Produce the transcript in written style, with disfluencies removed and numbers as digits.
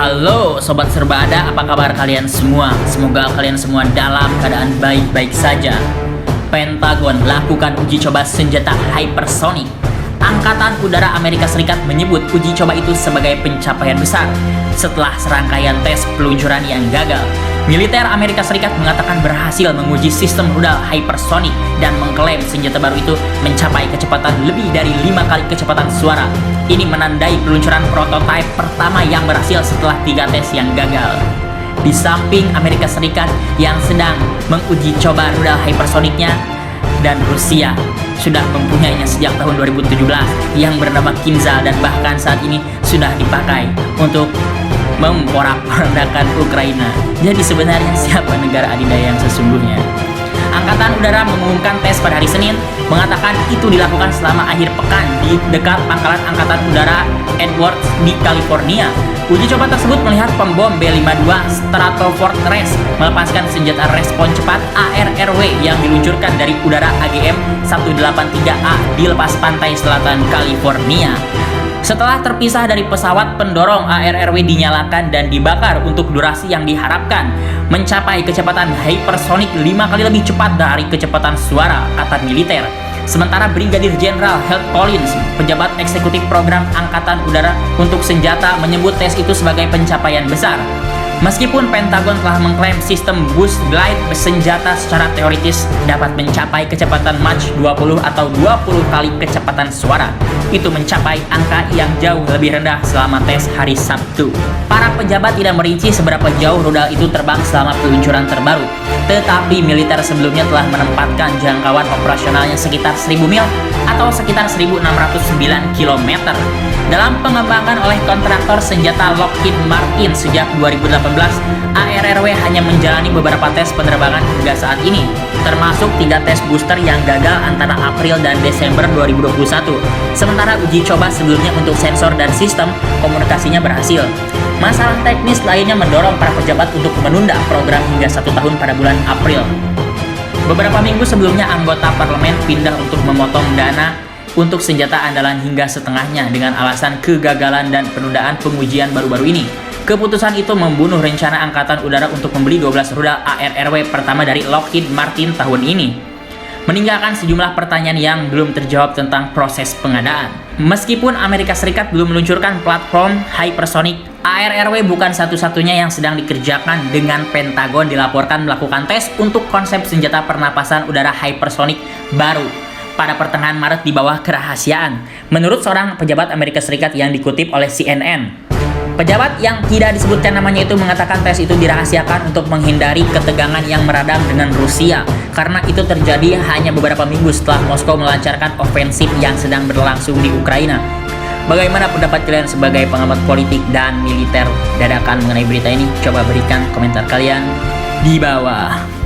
Halo Sobat Serba Ada, apa kabar kalian semua? Semoga kalian semua dalam keadaan baik-baik saja. Pentagon lakukan uji coba senjata hypersonic. Angkatan Udara Amerika Serikat menyebut uji coba itu sebagai pencapaian besar setelah serangkaian tes peluncuran yang gagal. Militer Amerika Serikat mengatakan berhasil menguji sistem rudal hypersonic dan mengklaim senjata baru itu mencapai kecepatan lebih dari 5 kali kecepatan suara. Ini menandai peluncuran prototipe pertama yang berhasil setelah 3 tes yang gagal. Di samping Amerika Serikat yang sedang menguji coba rudal hypersonicnya, dan Rusia sudah mempunyainya sejak tahun 2017 yang bernama Kinzhal dan bahkan saat ini sudah dipakai untuk memporak-porandakan Ukraina. Jadi sebenarnya siapa negara adidaya yang sesungguhnya? Angkatan Udara mengumumkan tes pada hari Senin, mengatakan itu dilakukan selama akhir pekan di dekat pangkalan Angkatan Udara Edwards di California. Uji coba tersebut melihat pembom B-52 Stratofortress melepaskan senjata respon cepat ARRW yang diluncurkan dari udara AGM-183A di lepas pantai selatan California. Setelah terpisah dari pesawat, pendorong ARRW dinyalakan dan dibakar untuk durasi yang diharapkan mencapai kecepatan hypersonic 5 kali lebih cepat dari kecepatan suara, kata militer. Sementara Brigadir Jenderal Heath Collins, pejabat eksekutif program Angkatan Udara untuk Senjata, menyebut tes itu sebagai pencapaian besar. Meskipun Pentagon telah mengklaim sistem Boost Glide senjata secara teoritis dapat mencapai kecepatan Mach 20 atau 20 kali kecepatan suara, itu mencapai angka yang jauh lebih rendah selama tes hari Sabtu. Para pejabat tidak merinci seberapa jauh rudal itu terbang selama peluncuran terbaru, tetapi militer sebelumnya telah menempatkan jangkauan operasionalnya sekitar 1000 mil atau sekitar 1609 km. Dalam pengembangan oleh kontraktor senjata Lockheed Martin sejak 2018, ARRW hanya menjalani beberapa tes penerbangan hingga saat ini, termasuk 3 tes booster yang gagal antara April dan Desember 2021. Sementara uji coba sebelumnya untuk sensor dan sistem komunikasinya berhasil. Masalah teknis lainnya mendorong para pejabat untuk menunda program hingga 1 tahun pada bulan April. Beberapa minggu sebelumnya, anggota parlemen pindah untuk memotong dana untuk senjata andalan hingga setengahnya dengan alasan kegagalan dan penundaan pengujian baru-baru ini. Keputusan itu membunuh rencana Angkatan Udara untuk membeli 12 rudal ARRW pertama dari Lockheed Martin tahun ini, meninggalkan sejumlah pertanyaan yang belum terjawab tentang proses pengadaan. Meskipun Amerika Serikat belum meluncurkan platform hypersonic, ARRW bukan satu-satunya yang sedang dikerjakan dengan Pentagon dilaporkan melakukan tes untuk konsep senjata pernapasan udara hypersonic baru pada pertengahan Maret di bawah kerahasiaan, menurut seorang pejabat Amerika Serikat yang dikutip oleh CNN. Pejabat yang tidak disebutkan namanya itu mengatakan tes itu dirahasiakan untuk menghindari ketegangan yang meradang dengan Rusia, karena itu terjadi hanya beberapa minggu setelah Moskow melancarkan ofensif yang sedang berlangsung di Ukraina. Bagaimana pendapat kalian sebagai pengamat politik dan militer dadakan mengenai berita ini? Coba berikan komentar kalian di bawah.